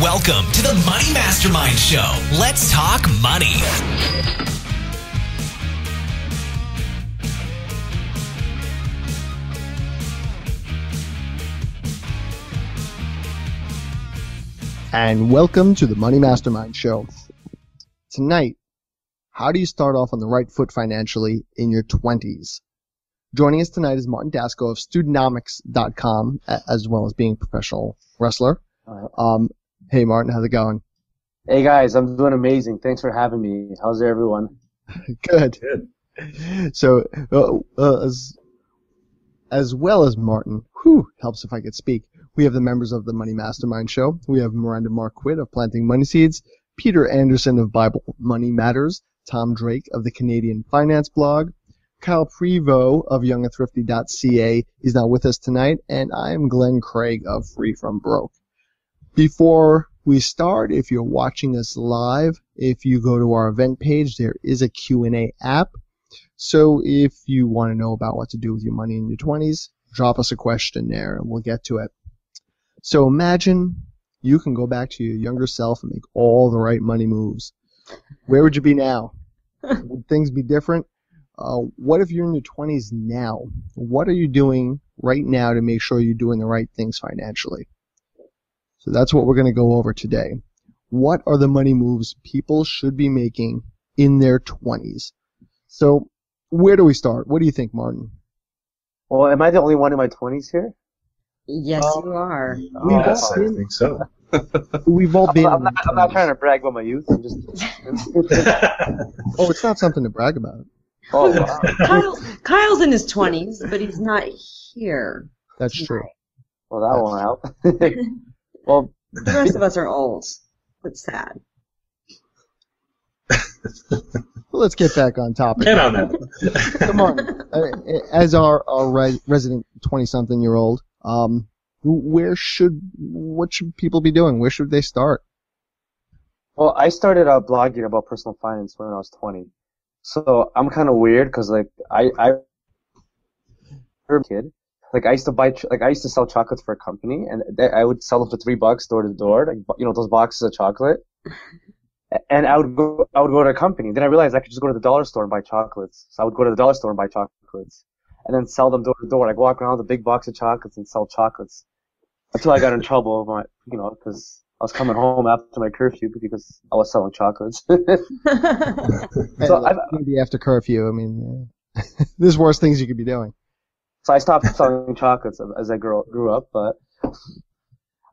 Welcome to the Money Mastermind Show. Let's talk money. And welcome to the Money Mastermind Show. Tonight, how do you start off on the right foot financially in your 20s? Joining us tonight is Martin Dasko of Studenomics.com, as well as being a professional wrestler. Hey, Martin, how's it going? Hey, guys, I'm doing amazing. Thanks for having me. How's everyone? Good. So, as well as Martin, helps if I could speak, we have the members of the Money Mastermind Show. We have Miranda Marquette of Planting Money Seeds, Peter Anderson of Bible Money Matters, Tom Drake of the Canadian Finance Blog, Kyle Prevost of YoungandThrifty.ca is now with us tonight, and I am Glenn Craig of Free From Broke. Before we start, if you're watching us live, if you go to our event page, there is a Q&A app. So if you want to know about what to do with your money in your 20s, drop us a question there and we'll get to it. So imagine you can go back to your younger self and make all the right money moves. Where would you be now? Would things be different? What if you're in your 20s now? What are you doing right now to make sure you're doing the right things financially? So that's what we're going to go over today. What are the money moves people should be making in their 20s? So where do we start? What do you think, Martin? Well, am I the only one in my 20s here? Yes, you are. Yes, I think so. We've all been. I'm not trying to brag about my youth. I'm just. Oh, it's not something to brag about. Oh, wow. Kyle's in his 20s, but he's not here. That's true. Well, that won't help. Well, the rest of us are old. It's sad. Let's get back on topic. Get on that. Come on. As our resident 20-something-year-old, what should people be doing? Where should they start? Well, I started out blogging about personal finance when I was 20. So I'm kind of weird because like I was a kid. Like I used to sell chocolates for a company, and I would sell them for $3 door to door, like those boxes of chocolate. And I would go to a company. Then I realized I could just go to the dollar store and buy chocolates. So I would go to the dollar store and buy chocolates, and then sell them door to door. Like walk around with a big box of chocolates and sell chocolates until I got in trouble, because I was coming home after my curfew because I was selling chocolates. So maybe after curfew, I mean, there's worse things you could be doing. So I stopped selling chocolates as I grew up, but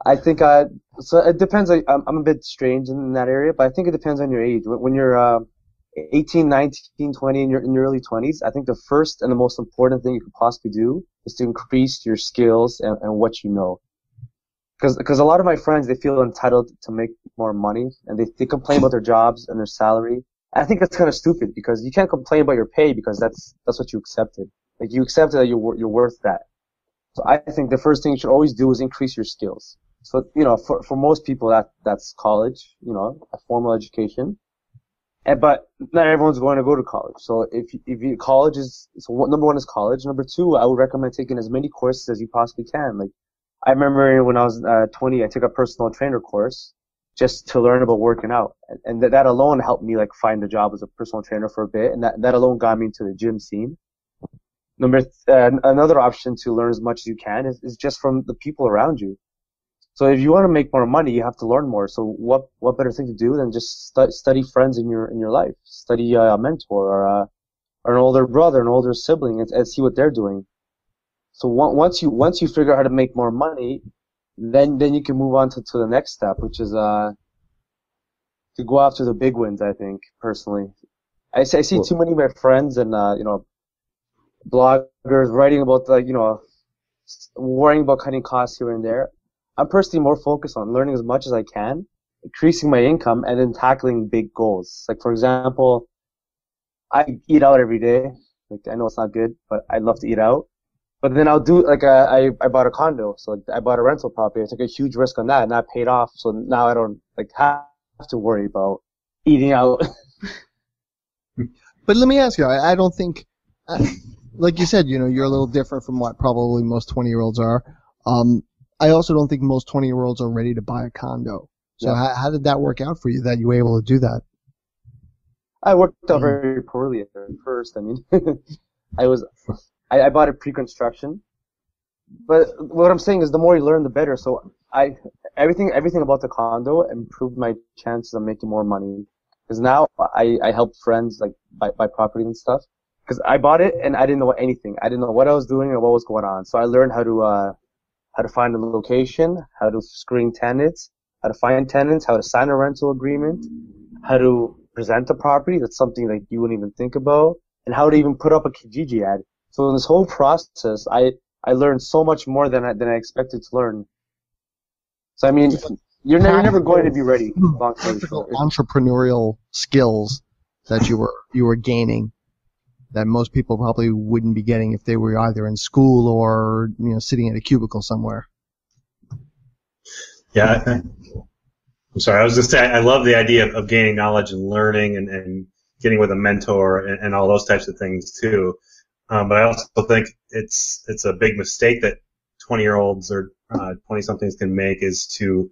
I think so it depends. I'm a bit strange in that area, but I think it depends on your age. When you're 18, 19, 20, in your early 20s, I think the first and the most important thing you could possibly do is to increase your skills and what you know. Because a lot of my friends, they feel entitled to make more money, and they complain about their jobs and their salary. I think that's kind of stupid because you can't complain about your pay because that's what you accepted. Like you accepted that you're worth that. So I think the first thing you should always do is increase your skills. So for most people that's college, a formal education. But not everyone's going to go to college. So if college is number one is college. Number two, I would recommend taking as many courses as you possibly can. Like I remember when I was 20, I took a personal trainer course just to learn about working out, and that alone helped me like find a job as a personal trainer for a bit, and that alone got me into the gym scene. Another option to learn as much as you can is just from the people around you. So if you want to make more money, you have to learn more. So what better thing to do than just study friends in your life, study a mentor or an older brother, an older sibling, and see what they're doing. So once you figure out how to make more money, then you can move on to the next step, which is to go after the big wins. I think personally, I see too many of my friends and bloggers writing about worrying about cutting costs here and there. I'm personally more focused on learning as much as I can, increasing my income, and then tackling big goals. Like for example, I eat out every day. Like I know it's not good, but I love to eat out. But then I'll do I bought a condo, so I bought a rental property. I took a huge risk on that, and that paid off. So now I don't have to worry about eating out. But let me ask you, I don't think, like you said, you're a little different from what probably most 20-year-olds are. I also don't think most 20-year-olds are ready to buy a condo. So how did that work out for you that you were able to do that? I worked out very poorly at first. I mean, I bought it pre-construction. But what I'm saying is the more you learn, the better. So everything about the condo improved my chances of making more money. Because now I help friends like buy property and stuff. Because I bought it and I didn't know anything. I didn't know what I was doing or what was going on. So I learned how to find a location, how to screen tenants, how to find tenants, how to sign a rental agreement, how to present the property. That's something that you wouldn't even think about, and how to even put up a Kijiji ad. So in this whole process, I learned so much more than I expected to learn. So I mean, you're never going to be ready. Entrepreneurial skills that you were gaining that most people probably wouldn't be getting if they were either in school or sitting in a cubicle somewhere. Yeah, I'm sorry. I was just saying I love the idea of gaining knowledge and learning and getting with a mentor and all those types of things too. But I also think it's a big mistake that 20-year-olds or 20-somethings can make is to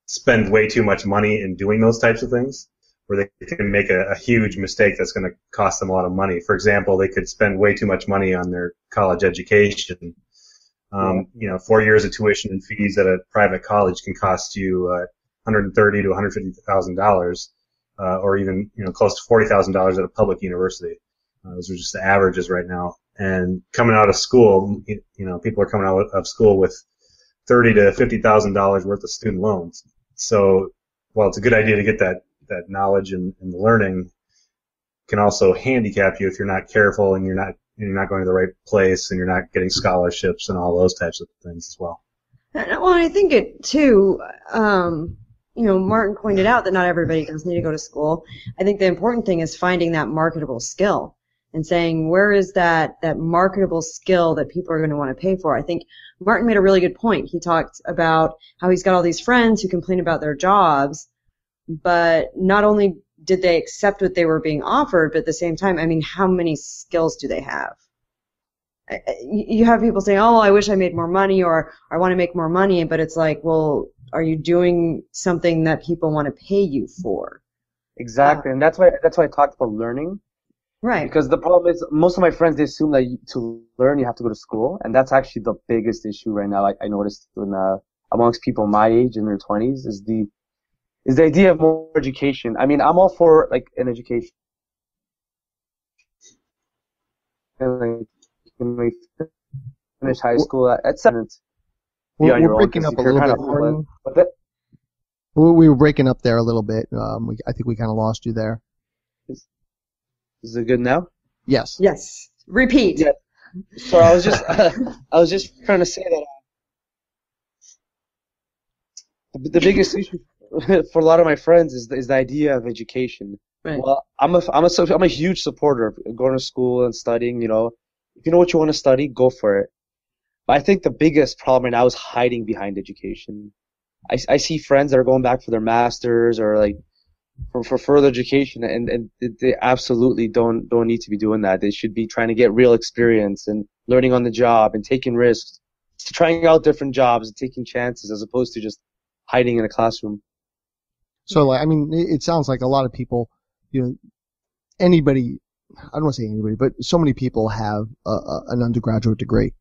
spend way too much money in doing those types of things, where they can make a huge mistake that's going to cost them a lot of money. For example, they could spend way too much money on their college education. 4 years of tuition and fees at a private college can cost you $130,000 to $150,000, or even close to $40,000 at a public university. Those are just the averages right now. And coming out of school, people are coming out of school with $30,000 to $50,000 worth of student loans. So, while it's a good idea to get that knowledge and the learning, can also handicap you if you're not careful and you're not going to the right place and you're not getting scholarships and all those types of things as well. Well, I think it too. Martin pointed out that not everybody does need to go to school. I think the important thing is finding that marketable skill and saying, where is that marketable skill that people are going to want to pay for? I think Martin made a really good point. He talked about how he's got all these friends who complain about their jobs, but not only did they accept what they were being offered, but at the same time, I mean, how many skills do they have? You have people saying, oh, I wish I made more money, or I want to make more money, but it's like, well, are you doing something that people want to pay you for? Exactly, and that's why I talked about learning. Right. Because the problem is, most of my friends, they assume that to learn you have to go to school, and that's actually the biggest issue right now. I noticed amongst people my age in their 20s is the idea of more education. I mean, I'm all for like an education. And when we finish high school at 7. We're breaking up a little bit, Martin. We were breaking up there a little bit. I think we kind of lost you there. Is it good now? Yes. Yes. Repeat. Yeah. So I was just trying to say that the biggest issue for a lot of my friends is the idea of education. Right. Well, I'm a huge supporter of going to school and studying. If you know what you want to study, go for it. But I think the biggest problem right now is hiding behind education. I see friends that are going back for their masters or like for further education, and they absolutely don't need to be doing that. They should be trying to get real experience and learning on the job and taking risks, trying out different jobs and taking chances as opposed to just hiding in a classroom. So, it sounds like a lot of people, anybody, I don't want to say anybody, but so many people have an undergraduate degree.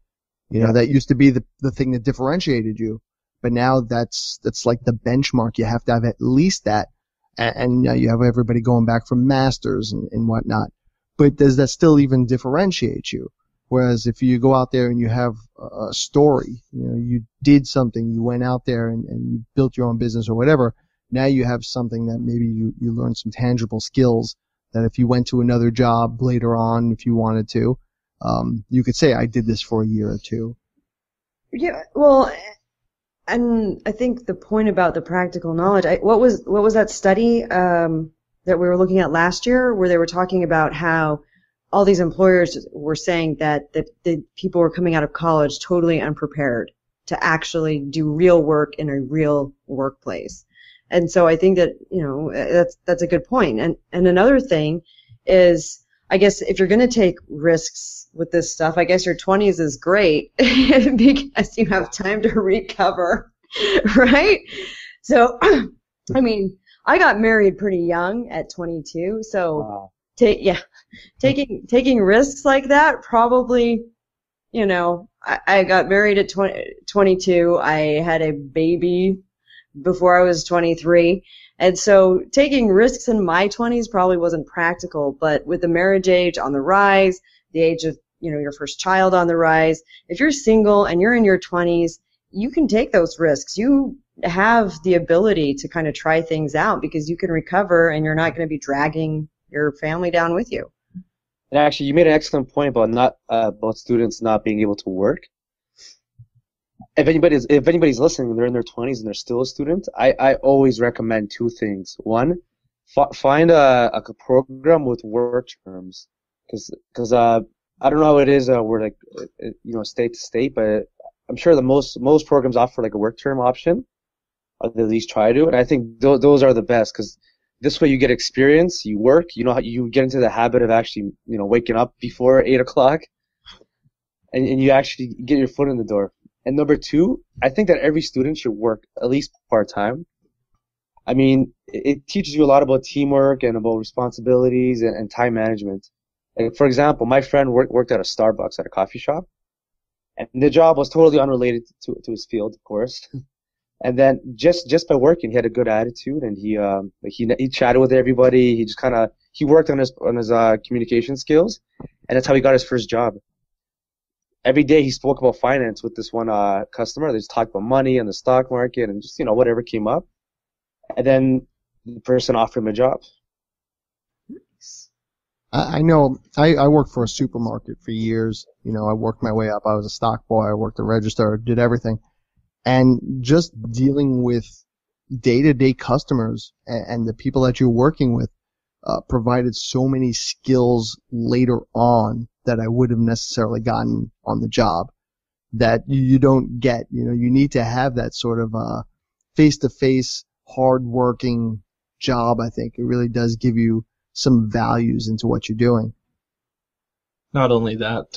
That used to be the thing that differentiated you, but now that's like the benchmark. You have to have at least that, and you have everybody going back for masters and whatnot. But does that still even differentiate you? Whereas if you go out there and you have a story, you did something, you went out there and you built your own business or whatever, now you have something that maybe you learned some tangible skills that if you went to another job later on, if you wanted to, you could say, I did this for a year or two. Yeah, well, and I think the point about the practical knowledge, what was that study that we were looking at last year where they were talking about how all these employers were saying that the people were coming out of college totally unprepared to actually do real work in a real workplace. And so I think that, that's a good point. And another thing is, I guess if you're going to take risks with this stuff, I guess your 20s is great because you have time to recover, right? So I mean, I got married pretty young at 22, so taking risks like that probably, I got married at 22. I had a baby before I was 23. And so taking risks in my 20s probably wasn't practical, but with the marriage age on the rise, the age of, your first child on the rise, if you're single and you're in your 20s, you can take those risks. You have the ability to kind of try things out because you can recover and you're not going to be dragging your family down with you. And actually, you made an excellent point about about students not being able to work. If anybody's listening and they're in their 20s and they're still a student, I always recommend two things. One, find a program with work terms, because I don't know how it is we're like state to state, but I'm sure the most programs offer like a work term option, or they at least try to, and I think those are the best because this way you get experience, you work, you get into the habit of actually waking up before 8 o'clock, and you actually get your foot in the door. And number two, I think that every student should work at least part-time. I mean, it teaches you a lot about teamwork and about responsibilities and time management. Like, for example, my friend worked at a Starbucks, at a coffee shop, and the job was totally unrelated to his field, of course. And then just by working, he had a good attitude, and he chatted with everybody. He just he worked on his communication skills, and that's how he got his first job. Every day he spoke about finance with this one customer. They just talked about money and the stock market and just whatever came up. And then the person offered him a job. I know I worked for a supermarket for years. I worked my way up. I was a stock boy. I worked the register, did everything. And just dealing with day-to-day customers and the people that you're working with provided so many skills later on that I would have necessarily gotten on the job that you don't get. You need to have that sort of face-to-face, hard-working job. I think it really does give you some values into what you're doing. Not only that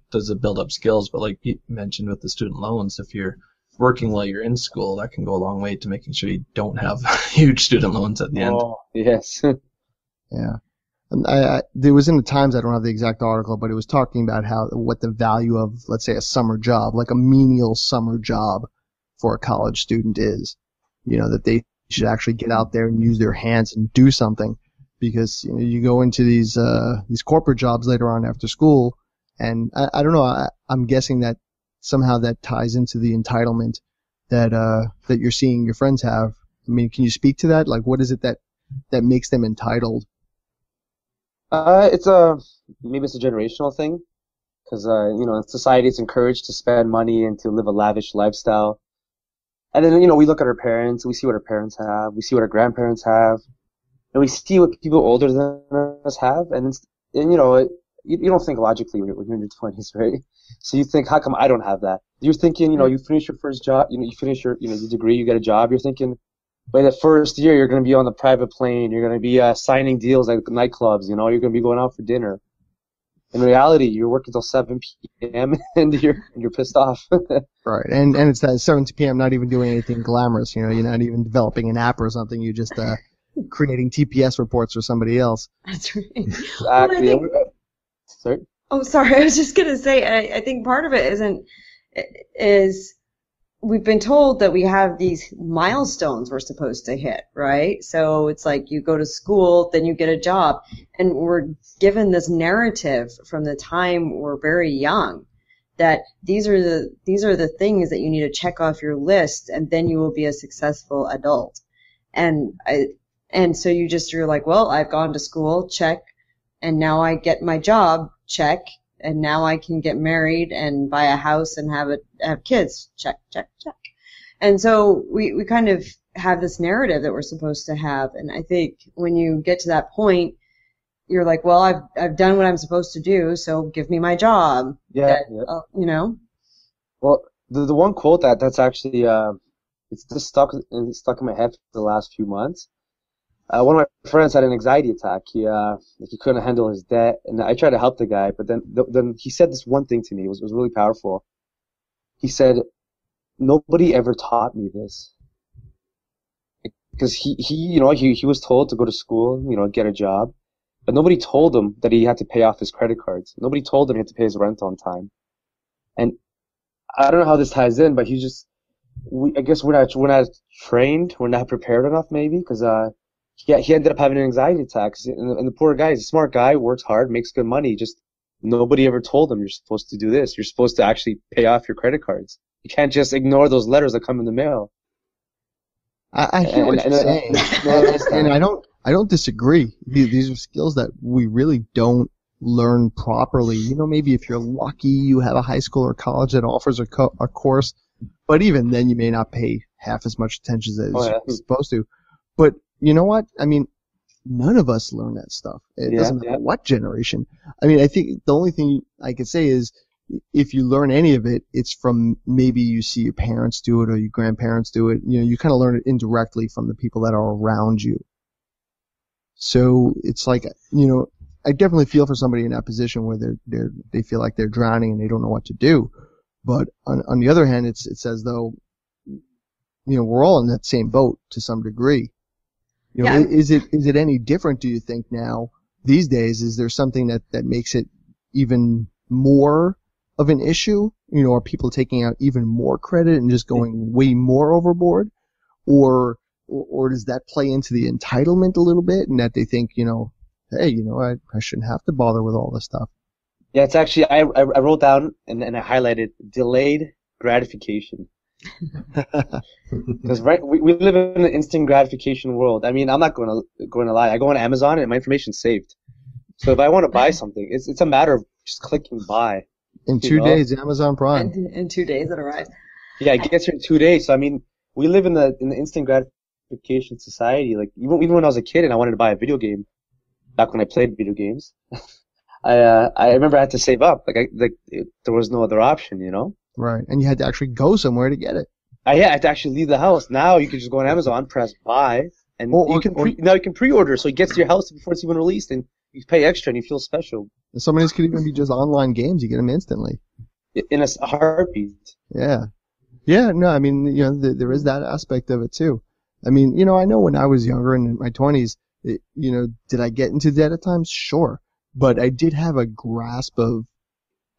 does it build up skills, but like you mentioned with the student loans, if you're working while you're in school, that can go a long way to making sure you don't have huge student loans at the end. Oh, yes. Yeah. And there was in the Times, I don't have the exact article, but it was talking about what the value of, let's say, a summer job, like a menial summer job for a college student is. That they should actually get out there and use their hands and do something, because you go into these corporate jobs later on after school, and I don't know, I'm guessing that somehow that ties into the entitlement that you're seeing your friends have. I mean, can you speak to that? Like, what is it that makes them entitled? Maybe it's a generational thing, because in society it's encouraged to spend money and to live a lavish lifestyle, and then we look at our parents, we see what our parents have, we see what our grandparents have, and we see what people older than us have, and you don't think logically when you're in your 20s, right? So you think, how come I don't have that? You're thinking, you finish your first job, you finish your your degree, you get a job, you're thinking, by the first year, you're going to be on the private plane. You're going to be signing deals at nightclubs. You're going to be going out for dinner. In reality, you're working till 7 p.m. and you're pissed off. Right, and it's that 7 p.m. not even doing anything glamorous. You're not even developing an app or something. You're just creating TPS reports for somebody else. That's right. Exactly. Sorry. Oh, sorry. I was just going to say, I think part of it is we've been told that we have these milestones we're supposed to hit, right? So it's like you go to school, then you get a job, and we're given this narrative from the time we're very young that these are the things that you need to check off your list, and then you will be a successful adult. And so you're like, well, I've gone to school, check, and now I get my job, check. And now I can get married and buy a house and have kids. Check, check, check. And so we kind of have this narrative that we're supposed to have. And I think when you get to that point, you're like, well, I've done what I'm supposed to do, so give me my job. Yeah. Well, the one quote that's actually it's just stuck in my head for the last few months. One of my friends had an anxiety attack. He couldn't handle his debt, and I tried to help the guy. But then he said this one thing to me. It was really powerful. He said, "Nobody ever taught me this." because he was told to go to school, get a job, but nobody told him that he had to pay off his credit cards. Nobody told him he had to pay his rent on time. And I don't know how this ties in, but I guess we're not trained, we're not prepared enough maybe, because he ended up having an anxiety attack. And the poor guy, he's a smart guy, works hard, makes good money. Just nobody ever told him you're supposed to do this. You're supposed to actually pay off your credit cards. You can't just ignore those letters that come in the mail. I hear what you're saying, and I don't disagree. These are skills that we really don't learn properly. Maybe if you're lucky, you have a high school or college that offers a course, but even then, you may not pay half as much attention as you're supposed to. But you know what? I mean, none of us learn that stuff. It doesn't matter what generation. I mean, I think the only thing I could say is, if you learn any of it, it's from maybe you see your parents do it or your grandparents do it. You kind of learn it indirectly from the people that are around you. So it's like, I definitely feel for somebody in that position where they feel like they're drowning and they don't know what to do. But on the other hand, it's as though, we're all in that same boat to some degree. Is it any different, do you think, now these days? Is there something that makes it even more of an issue? Are people taking out even more credit and just going way more overboard? Or does that play into the entitlement a little bit, and that they think, hey, I shouldn't have to bother with all this stuff? Yeah, it's actually, I wrote down and I highlighted delayed gratification. Because we live in an instant gratification world. I mean, I'm not going to lie. I go on Amazon and my information's saved. So if I want to buy something, it's a matter of just clicking buy. In 2 days, Amazon Prime. In 2 days it arrives. Yeah, it gets here in 2 days. So I mean, we live in the instant gratification society. Like even when I was a kid and I wanted to buy a video game, back when I played video games, I remember I had to save up. There was no other option, Right, and you had to actually go somewhere to get it. I had to actually leave the house. Now you can just go on Amazon, press buy, and you can pre-order, so it gets to your house before it's even released, and you pay extra and you feel special. And some of these could even be just online games. You get them instantly. In a heartbeat. Yeah. Yeah, no, I mean, there is that aspect of it too. I mean, I know when I was younger and in my 20s, did I get into debt at times? Sure. But I did have a grasp of,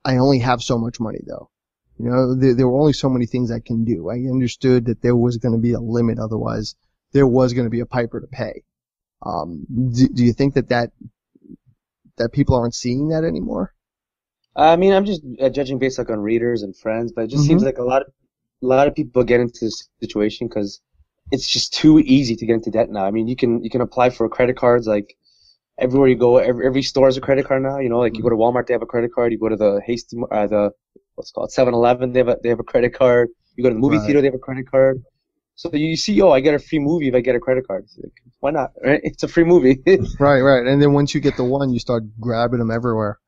I only have so much money though. There were only so many things I can do. I understood that there was going to be a limit, otherwise there was going to be a piper to pay. Do you think that people aren't seeing that anymore? I mean, I'm just judging based on readers and friends, but it just seems like a lot of people get into this situation because it's just too easy to get into debt now. I mean, you can apply for credit cards like everywhere you go. Every store has a credit card now. You go to Walmart, they have a credit card. You go to the what's called 7-Eleven, they have a credit card. You go to the movie theater, they have a credit card. So you see, I get a free movie if I get a credit card. Like, why not? Right? It's a free movie. Right. And then once you get the one, you start grabbing them everywhere.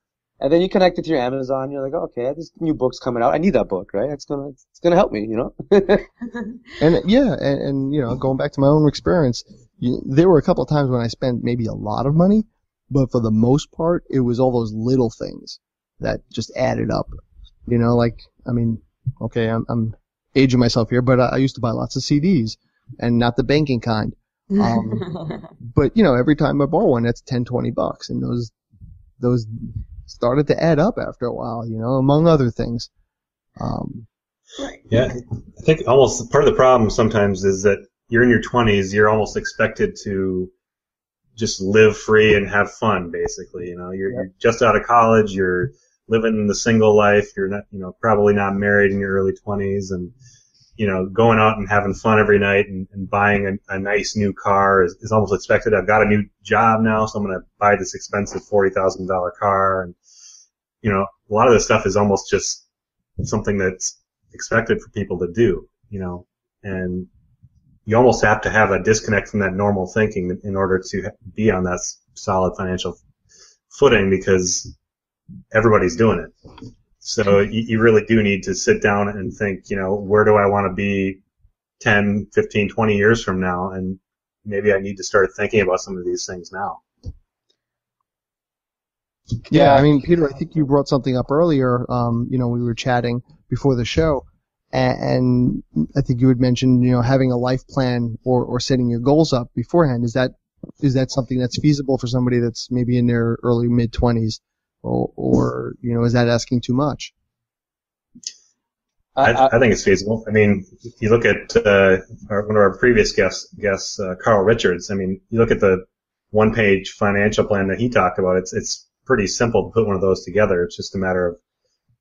And then you connect it to your Amazon. You're like, okay, this new book's coming out. I need that book, right? It's gonna help me, And going back to my own experience, there were a couple of times when I spent maybe a lot of money, but for the most part, it was all those little things that just added up. I'm aging myself here, but I used to buy lots of CDs, and not the banking kind. But every time I borrow one, that's $10-$20, and those started to add up after a while, among other things. Yeah, I think almost part of the problem sometimes is that you're in your 20s, you're almost expected to just live free and have fun, basically. You're just out of college, you're living the single life, you're not, probably not married in your early 20s, and going out and having fun every night and buying a nice new car is almost expected. I've got a new job now, so I'm going to buy this expensive $40,000 car. And, a lot of this stuff is almost just something that's expected for people to do, and you almost have to have a disconnect from that normal thinking in order to be on that solid financial footing, because everybody's doing it. So you really do need to sit down and think, where do I want to be 10, 15, 20 years from now? And maybe I need to start thinking about some of these things now. Yeah, I mean, Peter, I think you brought something up earlier. We were chatting before the show, and I think you had mentioned, having a life plan or setting your goals up beforehand. Is that something that's feasible for somebody that's maybe in their early mid-20s, or is that asking too much? I think it's feasible. I mean, if you look at one of our previous guests, Carl Richards. I mean, you look at the one-page financial plan that he talked about. It's pretty simple to put one of those together. It's just a matter of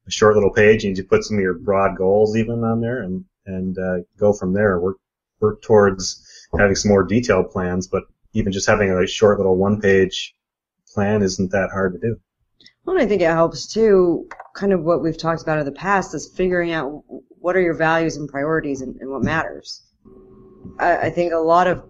a short little page, and you put some of your broad goals even on there, and go from there. Work towards having some more detailed plans, but even just having a short little one-page plan isn't that hard to do. Well, I think it helps too, kind of what we've talked about in the past, is figuring out what are your values and priorities and what matters. I think a lot of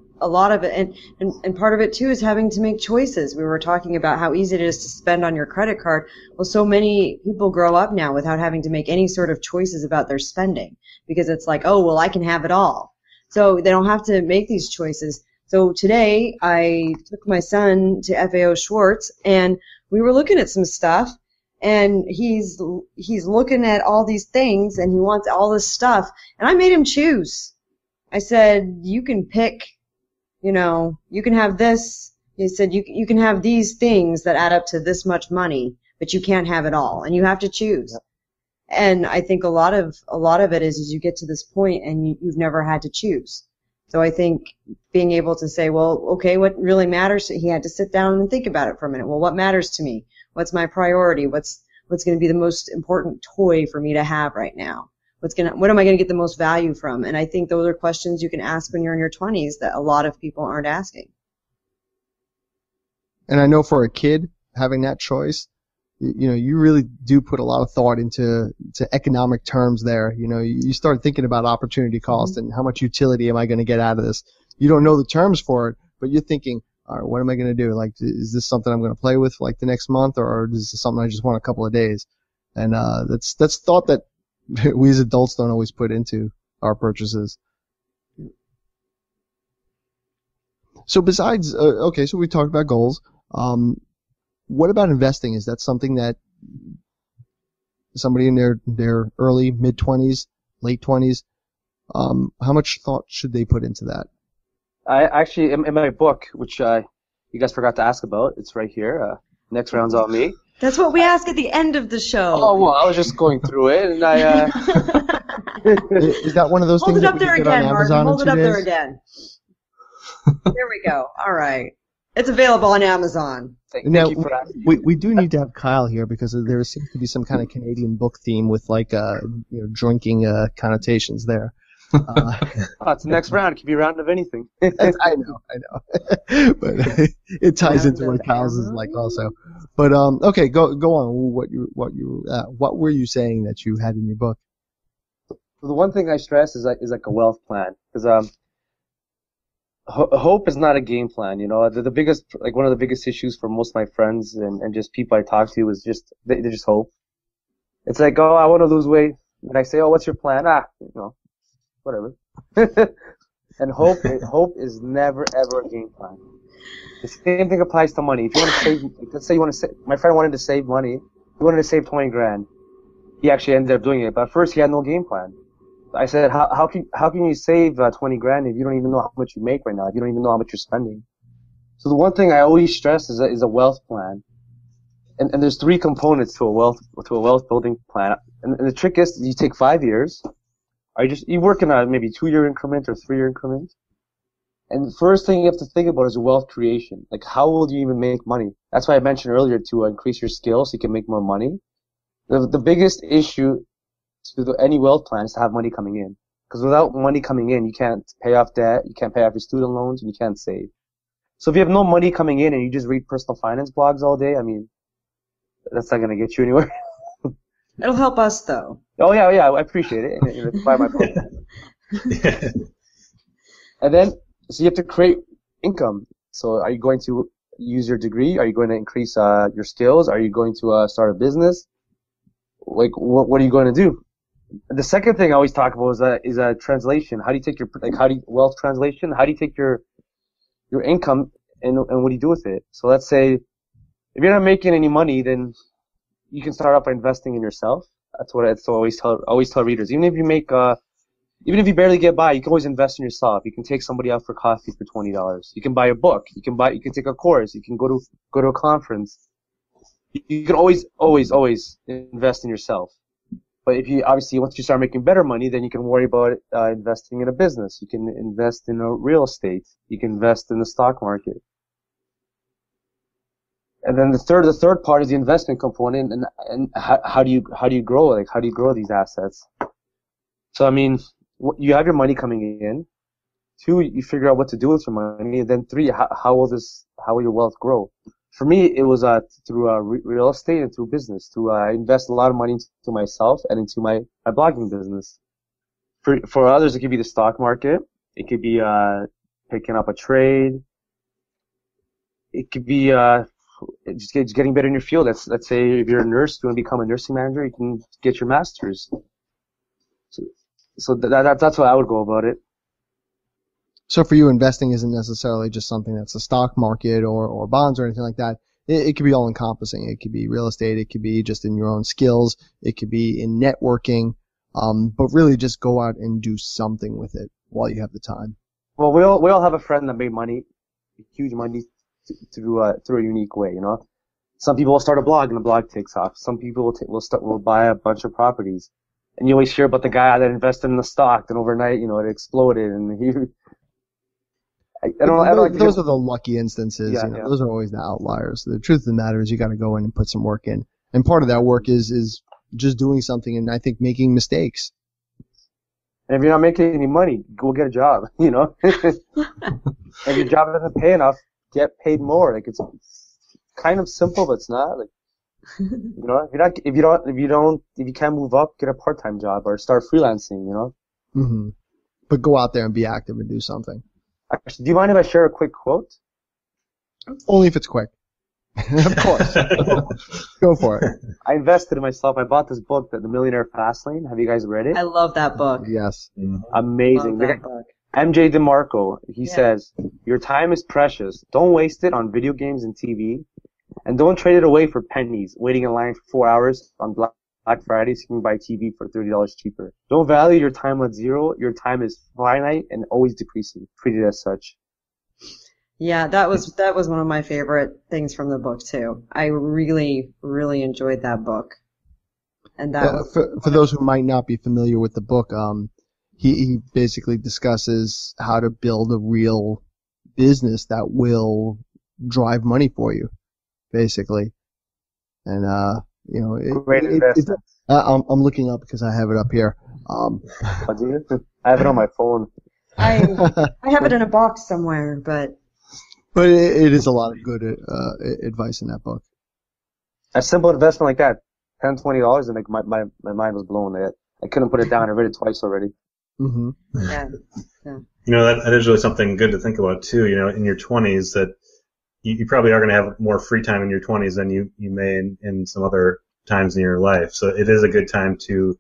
it, and part of it too, is having to make choices. We were talking about how easy it is to spend on your credit card. Well, so many people grow up now without having to make any sort of choices about their spending, because it's like, oh, well, I can have it all. So they don't have to make these choices. So today I took my son to FAO Schwartz, and we were looking at some stuff, and he's looking at all these things, and he wants all this stuff, and I made him choose. I said, you can pick, you can have this. He said, you can have these things that add up to this much money, but you can't have it all, and you have to choose. And I think a lot of it is you get to this point and you've never had to choose. So I think being able to say, well, okay, what really matters? He had to sit down and think about it for a minute. Well, what matters to me? What's my priority? What's going to be the most important toy for me to have right now? What am I going to get the most value from? And I think those are questions you can ask when you're in your 20s that a lot of people aren't asking. And I know for a kid, having that choice, you really do put a lot of thought into economic terms there. You start thinking about opportunity cost and how much utility am I going to get out of this. You don't know the terms for it, but you're thinking, all right, what am I going to do? Like, is this something I'm going to play with like the next month, or is this something I just want a couple of days? And that's thought that we as adults don't always put into our purchases. So besides, so we talked about goals. What about investing? Is that something that somebody in their early, mid-20s, late 20s, how much thought should they put into that? I actually, in my book, which you guys forgot to ask about, it's right here. Next round's on me. That's what we ask at the end of the show. Oh, well, I was just going through it, and I... Is that one of those things that we can get on Amazon in 2 days? Hold it up there again. There we go. All right. It's available on Amazon. Thank you for asking. We do need to have Kyle here because there seems to be some kind of Canadian book theme with drinking connotations there. It's the next round. It could be a round of anything. I know. But it ties into what Kyle's is like also. But okay, go on. What were you saying that you had in your book? The one thing I stress is like a wealth plan, because hope is not a game plan. The biggest, one of the biggest issues for most of my friends and just people I talk to is just they just hope. It's like, oh, I want to lose weight, and I say, oh, what's your plan? Whatever. And hope is never ever a game plan. The same thing applies to money. If you want to save, let's say you want to save. My friend wanted to save money. He wanted to save 20 grand. He actually ended up doing it, but at first he had no game plan. I said, how can you save 20 grand if you don't even know how much you make right now? If you don't even know how much you're spending. So the one thing I always stress is a wealth plan. And there's 3 components to a wealth building plan. And the trick is you take 5 years. You work in a maybe 2-year increment or 3-year increment. And the first thing you have to think about is wealth creation. Like, how will you even make money? That's why I mentioned earlier to increase your skills so you can make more money. The biggest issue to any wealth plan is to have money coming in. Because without money coming in, you can't pay off debt, you can't pay off your student loans, and you can't save. So if you have no money coming in and you just read personal finance blogs all day, I mean, that's not going to get you anywhere. It'll help us, though. Oh, yeah, I appreciate it. And buy my book. And then, so you have to create income. So are you going to use your degree? Are you going to increase your skills? Are you going to start a business? Like, what are you going to do? The second thing I always talk about is a translation. How do you take wealth translation? How do you take your income and what do you do with it? So let's say if you're not making any money, then you can start off by investing in yourself. That's what I always tell readers. Even if you barely get by, you can always invest in yourself. You can take somebody out for coffee for $20. You can buy a book. You can take a course. You can go to a conference. You can always invest in yourself. But once you start making better money, then you can worry about investing in a business. You can invest in a real estate. You can invest in the stock market. And then the third part is the investment component, and how do you grow? Like, how do you grow these assets? So, I mean, you have your money coming in. 2, you figure out what to do with your money. And then 3, how will your wealth grow? For me, it was through real estate and through business. To invest a lot of money into myself and into my blogging business. For others, it could be the stock market. It could be picking up a trade. It could be just getting better in your field. Let's say if you're a nurse, you want to become a nursing manager, you can get your master's. So that's how I would go about it. So for you, investing isn't necessarily just something that's the stock market or bonds or anything like that. It could be all encompassing. It could be real estate. It could be just in your own skills. It could be in networking. But really just go out and do something with it while you have the time. Well, we all have a friend that made money, huge money, through a unique way, you know. Some people will start a blog and the blog takes off. Some people will buy a bunch of properties. And you always hear about the guy that invested in the stock and overnight, you know, it exploded and those are the lucky instances. Yeah, those are always the outliers. The truth of the matter is you got to go in and put some work in. And part of that work is just doing something and I think making mistakes. And if you're not making any money, go get a job, you know. If your job doesn't pay enough, get paid more. Like, it's kind of simple, but it's not. Like, you know, if you can't move up, get a part-time job or start freelancing, you know. Mm-hmm. But go out there and be active and do something. Actually, do you mind if I share a quick quote? Only if it's quick. Of course. Go for it. I invested in myself. I bought this book, The Millionaire Fastlane. Have you guys read it? I love that book. Yes. Amazing. Love that book. MJ DeMarco, he says, your time is precious. Don't waste it on video games and TV. And don't trade it away for pennies, waiting in line for 4 hours on Black Friday so you can buy TV for $30 cheaper. Don't value your time at zero. Your time is finite and always decreasing. Treat it as such. Yeah, that was one of my favorite things from the book too. I really, really enjoyed that book. And that for those who might not be familiar with the book, he basically discusses how to build a real business that will drive money for you, basically. And you know, I'm looking up because I have it up here. Do you? I have it on my phone. I have it in a box somewhere, but it is a lot of good advice in that book. A simple investment like that, $10, $20, and like my mind was blown. I couldn't put it down. I read it twice already. Mm-hmm. Yeah. You know, that is really something good to think about too. You know, in your 20s, that you probably are going to have more free time in your 20s than you may in some other times in your life. So it is a good time to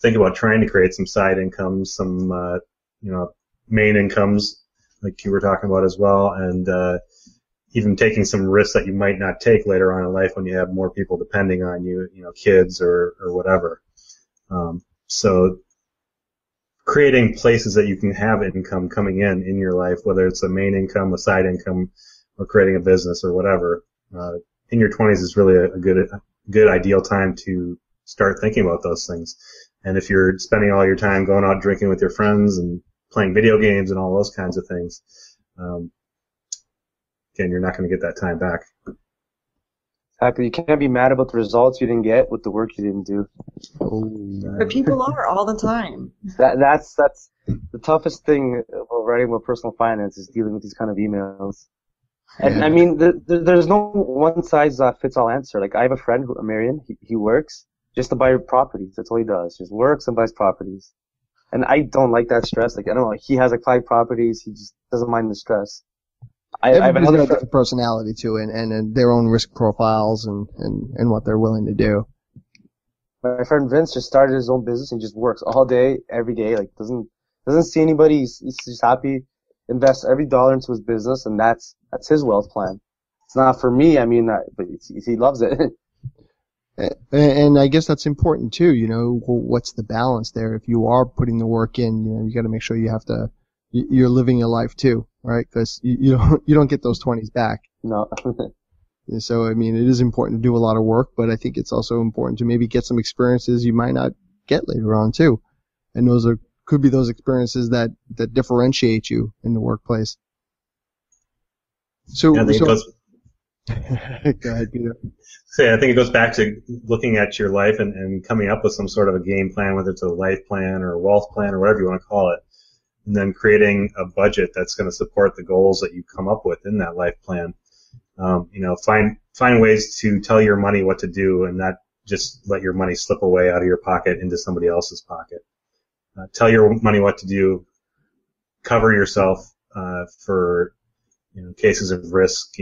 think about trying to create some side incomes, some main incomes, like you were talking about as well, and even taking some risks that you might not take later on in life when you have more people depending on you, you know, kids or whatever. So creating places that you can have income coming in your life, whether it's a main income, a side income, or creating a business or whatever, in your 20s is really a good ideal time to start thinking about those things. And if you're spending all your time going out drinking with your friends and playing video games and all those kinds of things, again, you're not going to get that time back. Exactly. You can't be mad about the results you didn't get with the work you didn't do. But people are all the time. That's the toughest thing about writing about personal finance, is dealing with these kind of emails. And I mean, there's no one size fits all answer. Like, I have a friend, Marion, he works just to buy properties. That's all he does. Just works and buys properties. And I don't like that stress. Like, I don't know, he has like 5 properties. He just doesn't mind the stress. I have another different personality to it, and their own risk profiles and what they're willing to do. My friend Vince just started his own business and just works all day, every day. Like, doesn't see anybody. He's just happy, invests every dollar into his business, and that's his wealth plan. It's not for me. I mean, but he loves it. And I guess that's important too. What's the balance there? If you are putting the work in, you got to make sure you're living your life too, right? Because you don't get those 20s back. No. So, I mean, it is important to do a lot of work, but I think it's also important to maybe get some experiences you might not get later on too. And could be those experiences that differentiate you in the workplace. So, yeah, go ahead, Peter. I think it goes back to looking at your life and coming up with some sort of a game plan, whether it's a life plan or a wealth plan or whatever you want to call it, and then creating a budget that's going to support the goals that you come up with in that life plan. Find ways to tell your money what to do and not just let your money slip away out of your pocket into somebody else's pocket. Tell your money what to do. Cover yourself for cases of risk.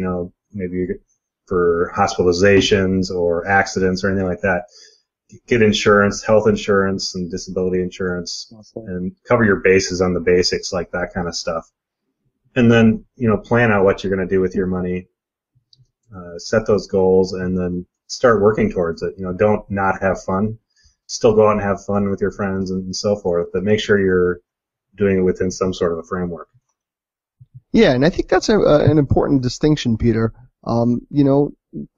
Maybe for hospitalizations or accidents or anything like that. Get insurance, health insurance, and disability insurance, and cover your bases on the basics, like that kind of stuff. And then plan out what you're going to do with your money. Set those goals and then start working towards it. Don't not have fun. Still go out and have fun with your friends and so forth, but make sure you're doing it within some sort of a framework. Yeah, and I think that's an important distinction, Peter.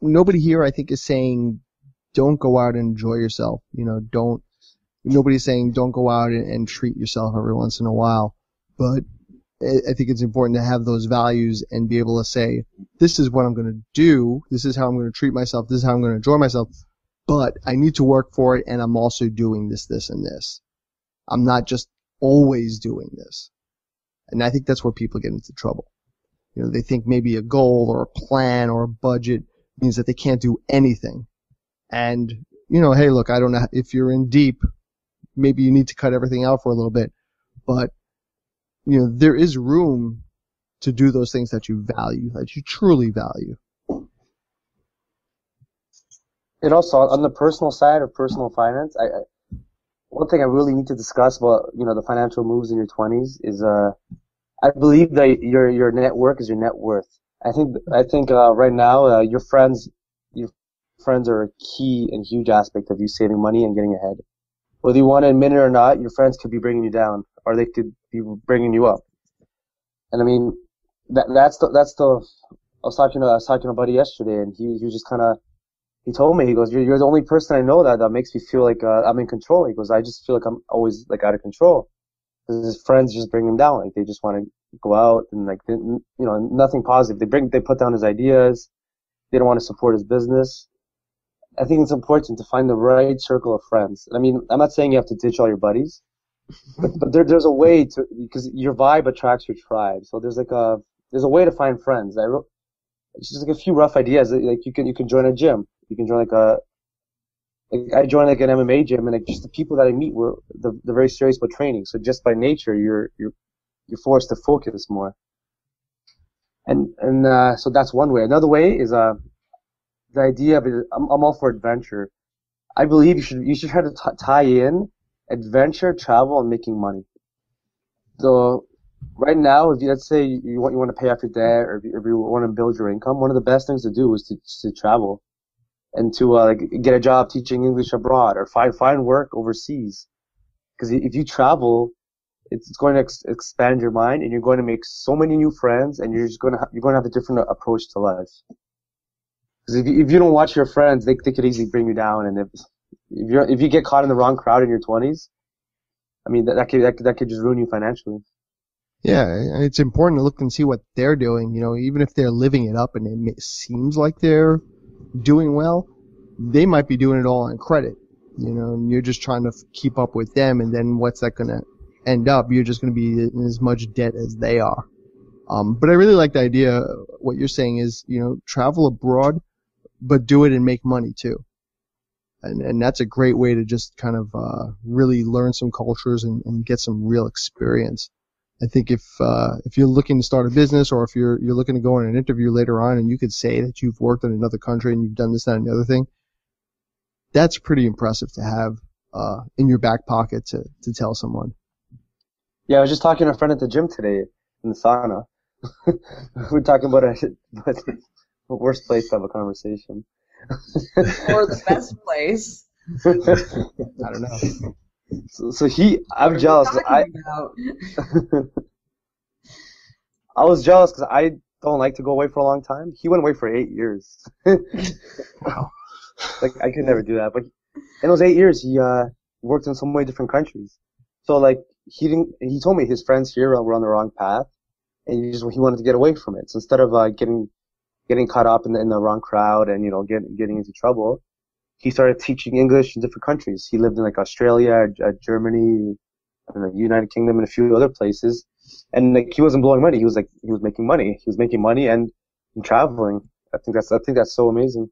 Nobody here, I think, is saying don't go out and enjoy yourself. Nobody's saying don't go out and treat yourself every once in a while. But I think it's important to have those values and be able to say, this is what I'm going to do. This is how I'm going to treat myself. This is how I'm going to enjoy myself. But I need to work for it, and I'm also doing this, this, and this. I'm not just always doing this. And I think that's where people get into trouble. They think maybe a goal or a plan or a budget means that they can't do anything. And, hey, look, I don't know if you're in deep, maybe you need to cut everything out for a little bit. But, there is room to do those things that you value, that you truly value. And also, on the personal side of personal finance, one thing I really need to discuss about, the financial moves in your 20s is, I believe that your network is your net worth. I think right now, your friends are a key and huge aspect of you saving money and getting ahead. Whether you want to admit it or not, your friends could be bringing you down, or they could be bringing you up. And I mean, that's the. I was talking to a buddy yesterday, and he was just kind of. He told me, he goes, "You're the only person I know that makes me feel like I'm in control." He goes, "I just feel like I'm always like out of control." Because his friends just bring him down, like they just want to go out and like nothing positive. They put down his ideas. They don't want to support his business. I think it's important to find the right circle of friends. I mean, I'm not saying you have to ditch all your buddies, but there's a way to, because your vibe attracts your tribe. So there's a way to find friends. It's just like a few rough ideas. Like you can join a gym. You can join I joined like an MMA gym, and like just the people that I meet they're very serious about training. So just by nature, you're forced to focus more. And so that's one way. Another way is the idea of it. I'm all for adventure. I believe you should try to tie in adventure, travel, and making money. So right now, if let's say you want to pay off your debt, or if you want to build your income, one of the best things to do is to travel. And to get a job teaching English abroad, or find work overseas. Because if you travel, it's going to expand your mind, and you're going to make so many new friends, and you're going to have a different approach to life. Because if you don't watch your friends, they could easily bring you down, and if you get caught in the wrong crowd in your 20s, I mean that could just ruin you financially. Yeah, it's important to look and see what they're doing. Even if they're living it up and it seems like they're doing well, they might be doing it all on credit, and you're just trying to keep up with them, and then what's that going to end up? You're just going to be in as much debt as they are. But I really like the idea, what you're saying is, travel abroad, but do it and make money too. And that's a great way to just kind of really learn some cultures and get some real experience. I think if you're looking to start a business, or if you're looking to go on an interview later on, and you could say that you've worked in another country and you've done this, that, and the other thing, that's pretty impressive to have in your back pocket to tell someone. Yeah, I was just talking to a friend at the gym today in the sauna. We're talking about the worst place to have a conversation. Or the best place. I don't know. I'm jealous. I was jealous because I don't like to go away for a long time. He went away for 8 years. Wow. Like, I could never do that. But in those 8 years, he worked in so many different countries. So, like, he told me his friends here were on the wrong path, and he wanted to get away from it. So instead of getting caught up in the wrong crowd and, getting into trouble, he started teaching English in different countries. He lived in, like, Australia, Germany, and the United Kingdom, and a few other places. And, like, he wasn't blowing money. He was making money. He was making money and traveling. I think that's so amazing.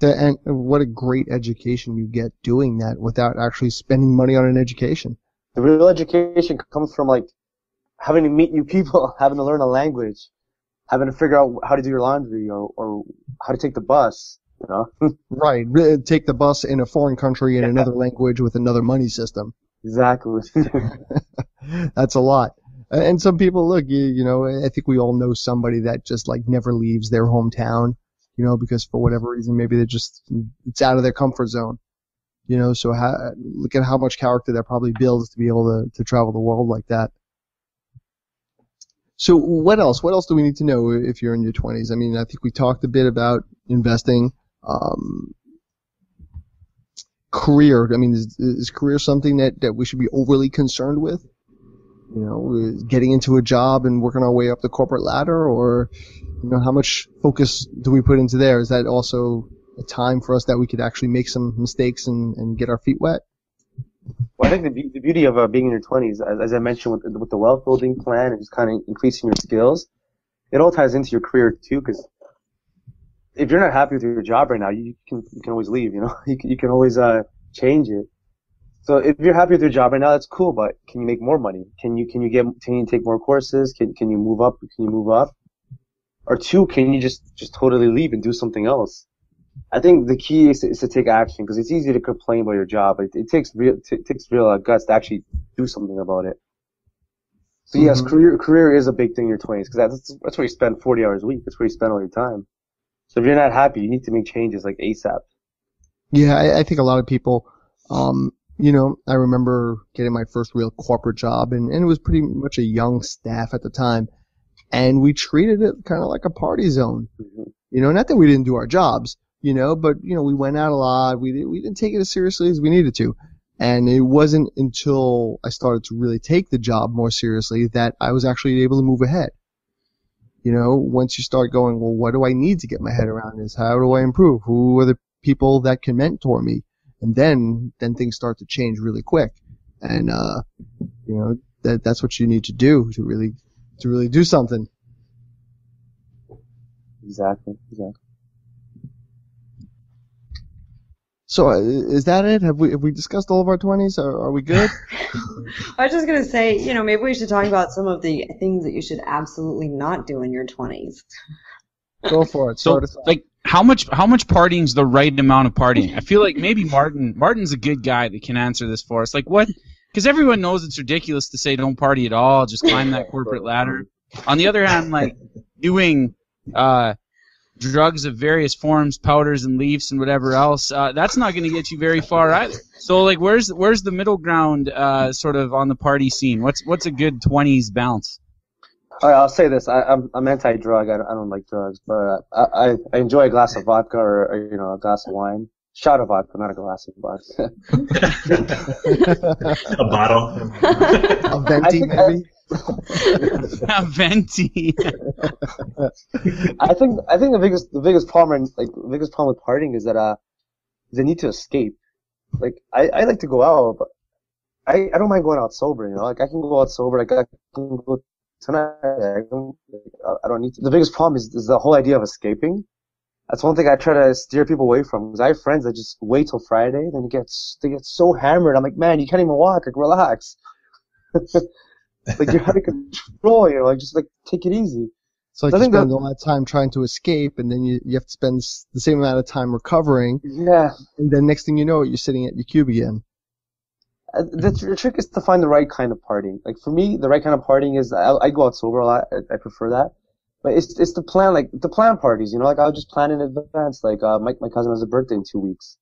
And what a great education you get doing that without actually spending money on an education. The real education comes from, like, having to meet new people, having to learn a language, having to figure out how to do your laundry or how to take the bus, Right. Take the bus in a foreign country in another language with another money system. Exactly. That's a lot. And some people, look, I think we all know somebody that just, like, never leaves their hometown, because for whatever reason, maybe it's out of their comfort zone. So look at how much character that probably builds to be able to travel the world like that. So what else? What else do we need to know if you're in your 20s? I mean, I think we talked a bit about investing. Career. I mean, is career something that we should be overly concerned with? Getting into a job and working our way up the corporate ladder, or, how much focus do we put into there? Is that also a time for us that we could actually make some mistakes and get our feet wet? Well, I think the beauty of being in your 20s, as I mentioned with the wealth building plan and just kind of increasing your skills, it all ties into your career too. Because if you're not happy with your job right now, you can always leave. You can always change it. So if you're happy with your job right now, that's cool. But can you make more money? Can you take more courses? Can you move up? Or two, can you just totally leave and do something else? I think the key is to take action, because it's easy to complain about your job, but it takes real guts to actually do something about it. So yes, career is a big thing in your 20s, because that's where you spend 40 hours a week. That's where you spend all your time. So if you're not happy, you need to make changes like ASAP. Yeah, I think a lot of people, I remember getting my first real corporate job, and it was pretty much a young staff at the time, and we treated it kind of like a party zone. Mm-hmm. Not that we didn't do our jobs, but we went out a lot. We didn't take it as seriously as we needed to. And it wasn't until I started to really take the job more seriously that I was actually able to move ahead. Once you start going, well, what do I need to get my head around this? How do I improve? Who are the people that can mentor me? And then things start to change really quick. And, that's what you need to do to really do something. Exactly. So is that it? Have we discussed all of our 20s? Are we good? I was just going to say, maybe we should talk about some of the things that you should absolutely not do in your 20s. Go for it. So, like, how much partying is the right amount of partying? I feel like maybe Martin's a good guy that can answer this for us. Like, what? Because everyone knows it's ridiculous to say don't party at all, just climb that corporate ladder. On the other hand, like, doing drugs of various forms, powders and leaves and whatever else, that's not going to get you very far either. So, like, where's the middle ground sort of on the party scene? What's a good 20s bounce? All right, I'll say this. I'm anti-drug. I don't like drugs, but I enjoy a glass of vodka or a glass of wine. Shot of vodka, not a glass of vodka. A bottle. A venti, maybe? A venti. I think the biggest problem with partying is that they need to escape. Like, I like to go out, but I don't mind going out sober. Like, I can go out sober. Like, I can go tonight. I don't need to. The biggest problem is the whole idea of escaping. That's one thing I try to steer people away from, because I have friends that just wait till Friday, then they get so hammered. I'm like, man, you can't even walk. Like, relax. Like, you're out of control. Like, just like take it easy. It's like you spend all that time trying to escape, and then you have to spend the same amount of time recovering. Yeah. And then next thing you know, you're sitting at your cube again. The trick is to find the right kind of partying. Like, for me, the right kind of partying is I go out sober a lot. I prefer that. But it's the plan, like the plan parties, you know, like I'll just plan in advance. Like my cousin has a birthday in 2 weeks,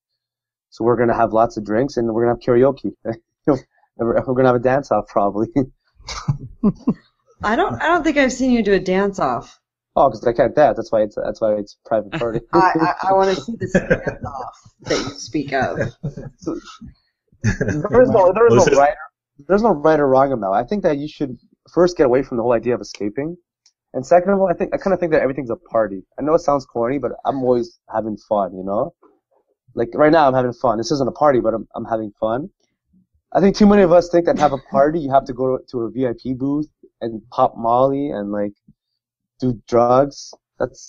so we're gonna have lots of drinks and we're gonna have karaoke. We're gonna have a dance off probably. I don't think I've seen you do a dance off. Oh, because I can't dance. That's why it's a private party. I want to see the dance off that you speak of. There's no right or wrong about it. I think that you should first get away from the whole idea of escaping. And second of all, I kind of think that everything's a party. I know it sounds corny, but I'm always having fun, you know? Like right now I'm having fun. This isn't a party, but I'm having fun. I think too many of us think that to have a party, you have to go to a VIP booth and pop Molly and like do drugs.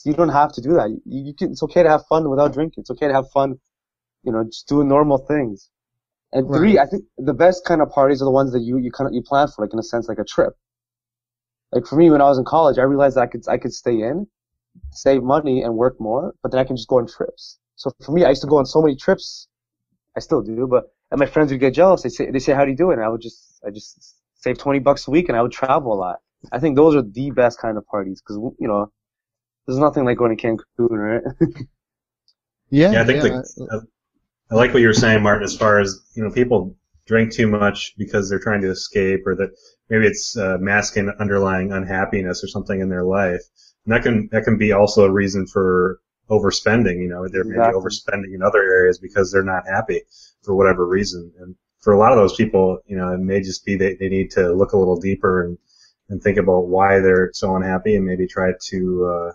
You don't have to do that. It's okay to have fun without drinking. It's okay to have fun, you know, just doing normal things. And Right. three, I think the best kind of parties are the ones that you plan for, like in a sense, like a trip. Like for me, when I was in college, I realized that I could stay in, save money, and work more, but then I can just go on trips. So for me, I used to go on so many trips. I still do, and my friends would get jealous. They say, how do you do it? And I just save $20 a week, and I would travel a lot. I think those are the best kind of parties because you know, there's nothing like going to Cancun, right? Yeah, I think I like what you were saying, Martin, as far as, you know, people drink too much because they're trying to escape, or that maybe it's masking underlying unhappiness or something in their life. And that can be also a reason for overspending. You know, they're maybe overspending in other areas because they're not happy for whatever reason. And for a lot of those people, you know, it may just be they need to look a little deeper and think about why they're so unhappy, and maybe try to,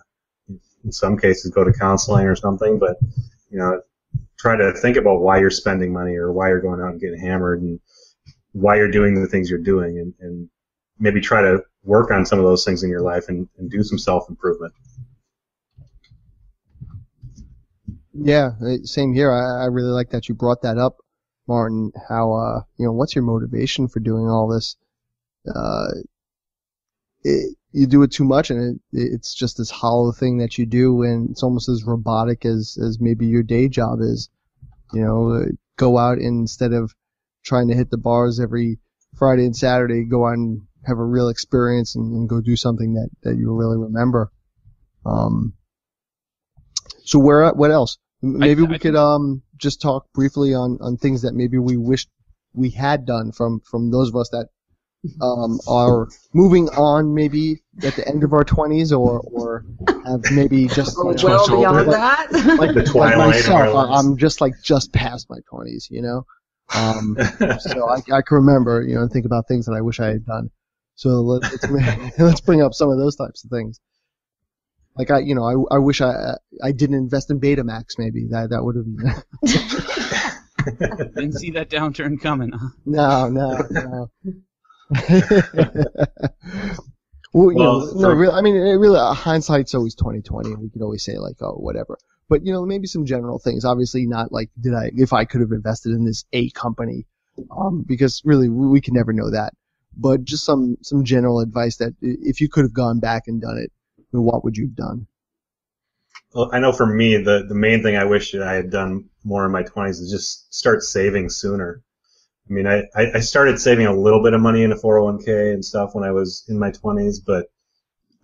in some cases, go to counseling or something. But, you know, try to think about why you're spending money or why you're going out and getting hammered and why you're doing the things you're doing, and maybe try to work on some of those things in your life and do some self-improvement. Yeah, same here. I really like that you brought that up, Martin. How you know, what's your motivation for doing all this? You do it too much, and it's just this hollow thing that you do, and it's almost as robotic as maybe your day job is. You know, go out and instead of trying to hit the bars every Friday and Saturday, go out and have a real experience and go do something that you really remember. So what else? Maybe we could just talk briefly on things that maybe we wished we had done from those of us that are moving on, maybe at the end of our 20s, or have maybe just well beyond that. like The twilight like of our myself, lives. I'm just past my 20s, you know. So I can remember, you know, and think about things that I wish I had done. So let's bring up some of those types of things. Like I wish I didn't invest in Betamax. Maybe that would have. Didn't see that downturn coming, huh? No. Really, hindsight's always 20/20. We could always say like, oh, whatever. But you know, maybe some general things. Obviously, not like if I could have invested in this A company, because really we can never know that. But just some general advice that if you could have gone back and done it, what would you have done? Well, I know for me, the main thing I wish I had done more in my 20s is just start saving sooner. I mean, I started saving a little bit of money in a 401k and stuff when I was in my 20s, but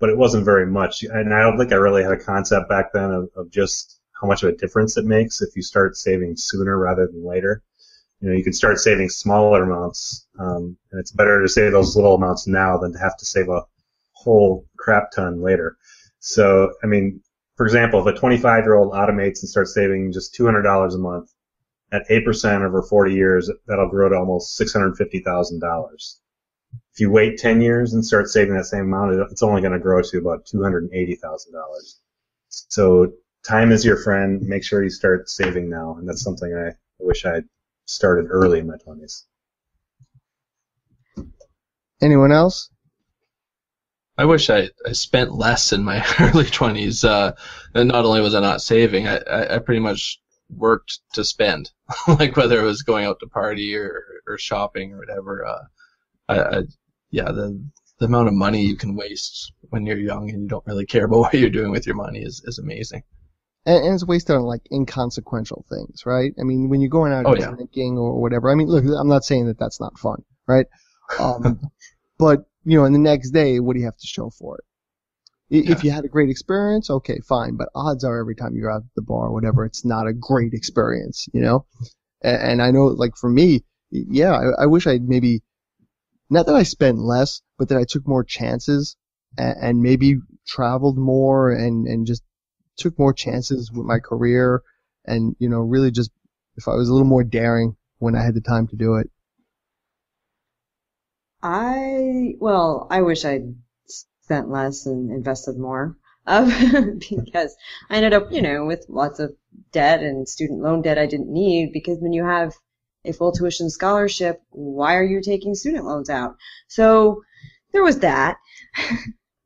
it wasn't very much. And I don't think I really had a concept back then of just how much of a difference it makes if you start saving sooner rather than later. You know, you can start saving smaller amounts, and it's better to save those little amounts now than to have to save a whole crap ton later. So, I mean, for example, if a 25-year-old automates and starts saving just $200 a month, at 8% over 40 years, that'll grow to almost $650,000. If you wait 10 years and start saving that same amount, it's only going to grow to about $280,000. So time is your friend. Make sure you start saving now, and that's something I wish I had started early in my 20s. Anyone else? I wish I spent less in my early 20s. And not only was I not saving, I pretty much worked to spend, like whether it was going out to party or shopping or whatever. The amount of money you can waste when you're young and you don't really care about what you're doing with your money is amazing. And it's wasted on like inconsequential things, right? I mean, when you're going out drinking or whatever. I mean, look, I'm not saying that that's not fun, right? But you know, and the next day, what do you have to show for it? If you had a great experience, okay, fine. But odds are every time you're at the bar or whatever, it's not a great experience, you know? And I know, like, for me, yeah, I wish I'd maybe, not that I spent less, but that I took more chances and maybe traveled more and just took more chances with my career and, you know, really just, if I was a little more daring when I had the time to do it. I wish I'd spent less and invested more. Because I ended up, you know, with lots of debt and student loan debt I didn't need, because when you have a full tuition scholarship, why are you taking student loans out? So there was that.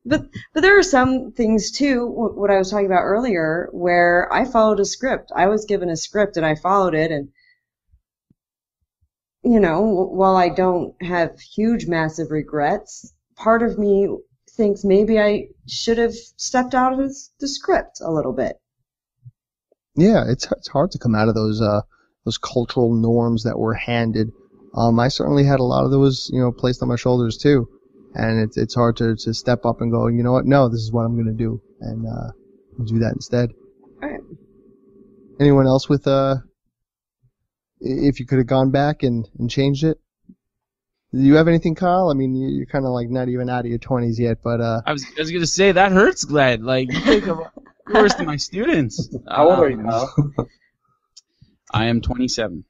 But there are some things too, what I was talking about earlier, where I followed a script. I was given a script and I followed it, and you know, while I don't have huge, massive regrets, part of me thinks maybe I should have stepped out of the script a little bit. Yeah, it's hard to come out of those cultural norms that were handed. I certainly had a lot of those, you know, placed on my shoulders too, and it's hard to step up and go, you know what? No, this is what I'm going to do, and do that instead. All right. Anyone else with if you could have gone back and changed it? Do you have anything, Kyle? I mean, you're kind of like not even out of your 20s yet, but I was gonna say that hurts, Glad. Like, you think of worse than my students. How old are you now? I am 27.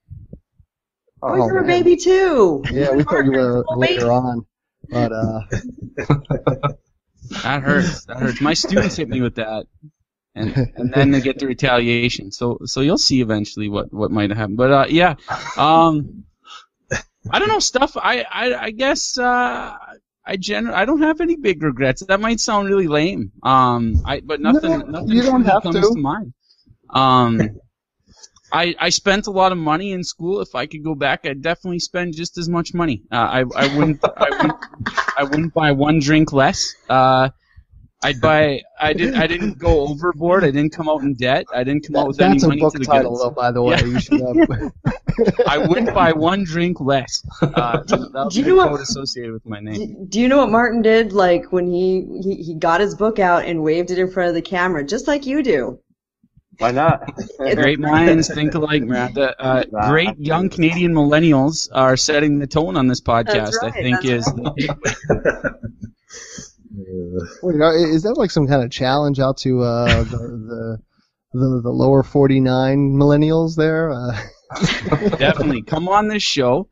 Oh, you're a man. baby too. Yeah, we thought you were later on, but That hurts. That hurts. My students hit me with that, and then they get the retaliation. So you'll see eventually what might happen. But yeah, I don't know, stuff. I guess I don't have any big regrets. That might sound really lame. But nothing you don't have comes to mind. I spent a lot of money in school. If I could go back, I'd definitely spend just as much money. I wouldn't buy one drink less. I didn't go overboard. I didn't come out in debt. I didn't come out with any money to the That's a book title, goods. though, by the way. Yeah. You should have. I wouldn't buy one drink less. That'll be the code associated with my name. Do you know what Martin did, like, when he got his book out and waved it in front of the camera, just like you do? Why not? Great minds think alike, Miranda. Great young Canadian millennials are setting the tone on this podcast. That's right, I think that's Wait, is that like some kind of challenge out to the lower 49 millennials there? Definitely come on this show,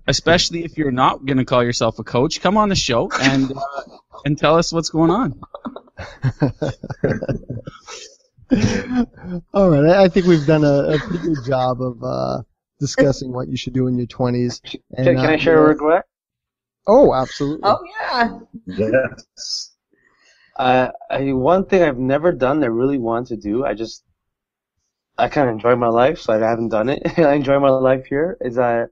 especially if you're not going to call yourself a coach. Come on the show and tell us what's going on. All right, I think we've done a pretty good job of discussing what you should do in your 20s. And, Can I share a regret? Oh, absolutely. Oh, yeah. Yes. One thing I've never done that I really want to do, I kind of enjoy my life, so I haven't done it. I enjoy my life here, is I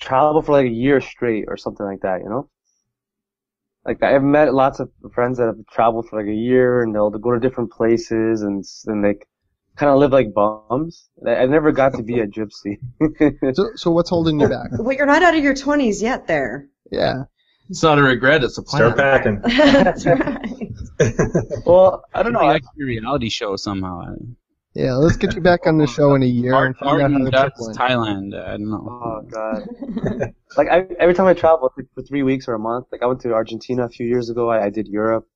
travel for like a year straight or something like that, you know? Like, I've met lots of friends that have traveled for like a year, and they'll go to different places, and they kind of live like bums. I never got to be a gypsy. So what's holding you back? Well, you're not out of your 20s yet there. Yeah. It's not a regret, it's a plan. Start packing. That's right. Well, I don't know. That could be a reality show somehow. Yeah, let's get you back on the show in a year and find out how Martin the trip Dasko, went. Thailand. I don't know. Oh God! Like every time I travel, it's like for 3 weeks or a month. Like I went to Argentina a few years ago. I did Europe.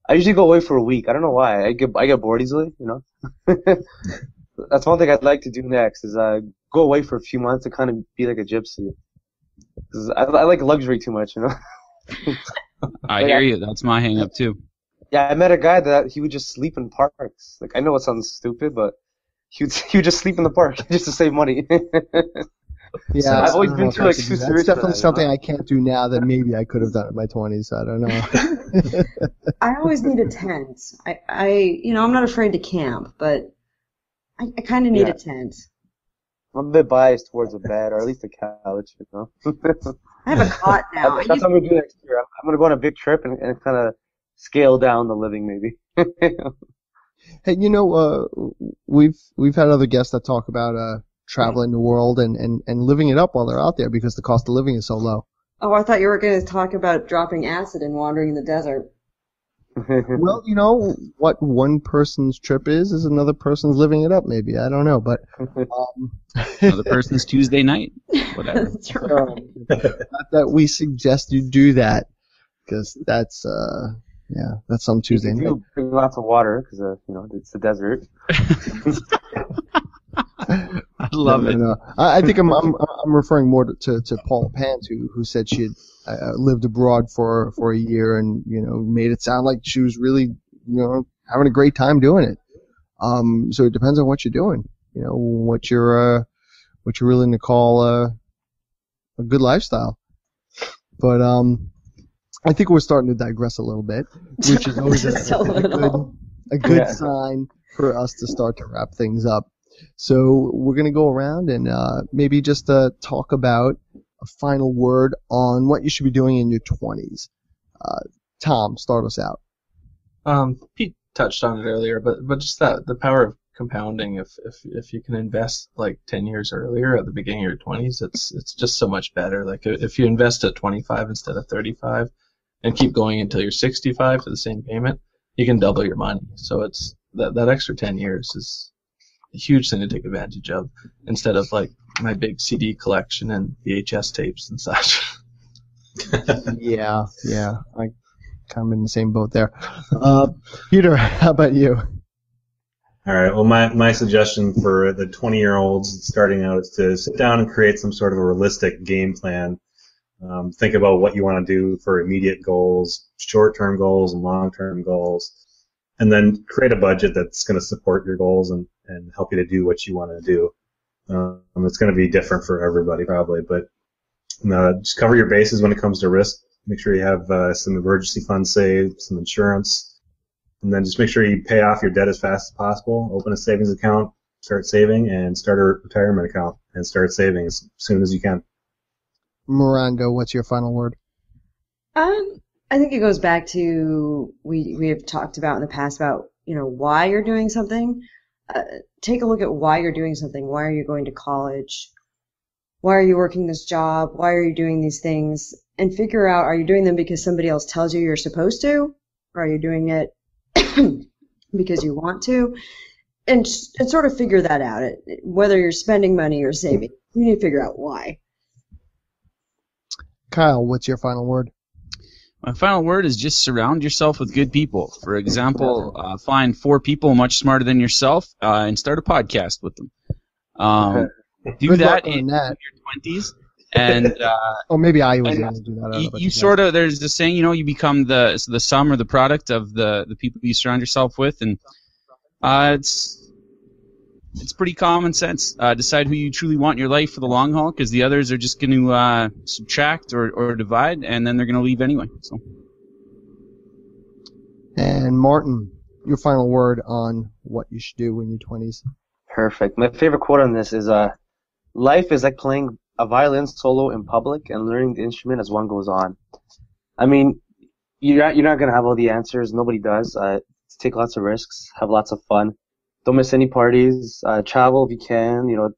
I usually go away for a week. I don't know why. I get bored easily. You know. That's one thing I'd like to do next is go away for a few months to kind of be like a gypsy. 'Cause I like luxury too much. You know. I hear you. That's my hang up too. Yeah, I met a guy that he would just sleep in parks. Like I know it sounds stupid, but he would just sleep in the park just to save money. Yeah, I've always I don't been know too if I like could too do that. serious It's for definitely that, something you know? I can't do now that maybe I could have done in my 20s. I don't know. I always need a tent. I'm not afraid to camp, but I kind of need a tent. I'm a bit biased towards a bed or at least a couch. You know. I have a cot now. That's what I'm gonna do next year. I'm gonna go on a big trip and kind of scale down the living maybe. Hey, we've had other guests that talk about traveling the world and living it up while they're out there because the cost of living is so low. Oh, I thought you were going to talk about dropping acid and wandering in the desert. Well, you know, what one person's trip is another person's living it up, maybe. I don't know, but Another person's Tuesday night. Whatever. That's right. not that we suggest you do that, because that's that's some Tuesday night. You bring lots of water because it's the desert. I love it. No. I think I'm referring more to Paula Pant, who said she had lived abroad for a year and made it sound like she was really having a great time doing it. So it depends on what you're doing. What you're willing to call a good lifestyle. But I think we're starting to digress a little bit, which is always a good sign for us to start to wrap things up. So we're going to go around and maybe just talk about a final word on what you should be doing in your 20s. Tom, start us out. Pete touched on it earlier, but just the power of compounding. If you can invest like 10 years earlier at the beginning of your 20s, it's just so much better. Like if you invest at 25 instead of 35 and keep going until you're 65 for the same payment, you can double your money. So it's that extra 10 years is a huge thing to take advantage of instead of like my big CD collection and VHS tapes and such. Yeah, I kind of in the same boat there. Peter, how about you? All right. Well, my suggestion for the 20-year-olds starting out is to sit down and create some sort of a realistic game plan. Think about what you want to do for immediate goals, short-term goals, and long-term goals, and then create a budget that's going to support your goals and help you to do what you want to do. It's going to be different for everybody probably, but just cover your bases when it comes to risk. Make sure you have some emergency funds saved, some insurance, and then just make sure you pay off your debt as fast as possible. Open a savings account, start saving, and start a retirement account and start saving as soon as you can. Miranda, what's your final word? I think it goes back to we have talked about in the past about why you're doing something. Take a look at why you're doing something. Why are you going to college? Why are you working this job? Why are you doing these things? And figure out, are you doing them because somebody else tells you you're supposed to? Or are you doing it because you want to? And sort of figure that out. Whether you're spending money or saving, you need to figure out why. Kyle, what's your final word? My final word is just surround yourself with good people. For example, find 4 people much smarter than yourself and start a podcast with them. Do that in your 20s. And maybe I was going to do that. You sort of, there's the saying, you become the sum or the product of the people you surround yourself with, and it's pretty common sense. Decide who you truly want in your life for the long haul, because the others are just going to subtract or divide, and then they're going to leave anyway. So. And Martin, your final word on what you should do in your 20s. Perfect. My favorite quote on this is, life is like playing a violin solo in public and learning the instrument as one goes on. I mean, you're not going to have all the answers. Nobody does. Take lots of risks. Have lots of fun. Don't miss any parties. Travel if you can.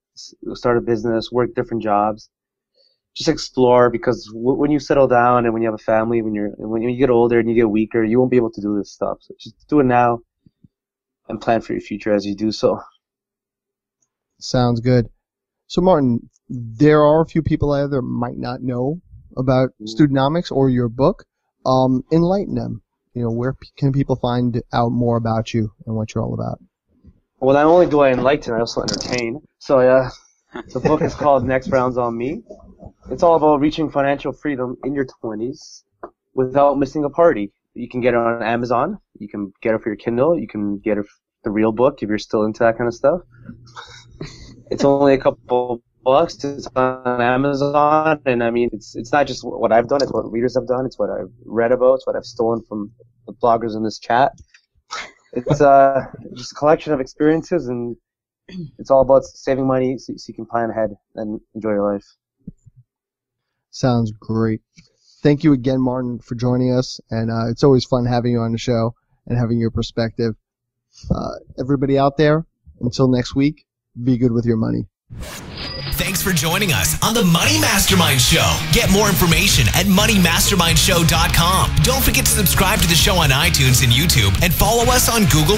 Start a business. Work different jobs. Just explore, because when you settle down and when you have a family, when you get older and you get weaker, you won't be able to do this stuff. So just do it now and plan for your future as you do so. Sounds good. So Martin, there are a few people out there that might not know about Studionomics or your book. Enlighten them. Where can people find out more about you and what you're all about? Well, not only do I enlighten, I also entertain. So the book is called Next Round's on Me. It's all about reaching financial freedom in your 20s without missing a party. You can get it on Amazon. You can get it for your Kindle. You can get it the real book if you're still into that kind of stuff. It's only a couple bucks. It's on Amazon, and I mean, it's not just what I've done. It's what readers have done. It's what I've read about. It's what I've stolen from the bloggers in this chat. It's just a collection of experiences, and it's all about saving money so you can plan ahead and enjoy your life. Sounds great. Thank you again, Martin, for joining us, and it's always fun having you on the show and having your perspective. Everybody out there, until next week, be good with your money. Thanks for joining us on the Money Mastermind Show. Get more information at moneymastermindshow.com. Don't forget to subscribe to the show on iTunes and YouTube and follow us on Google+.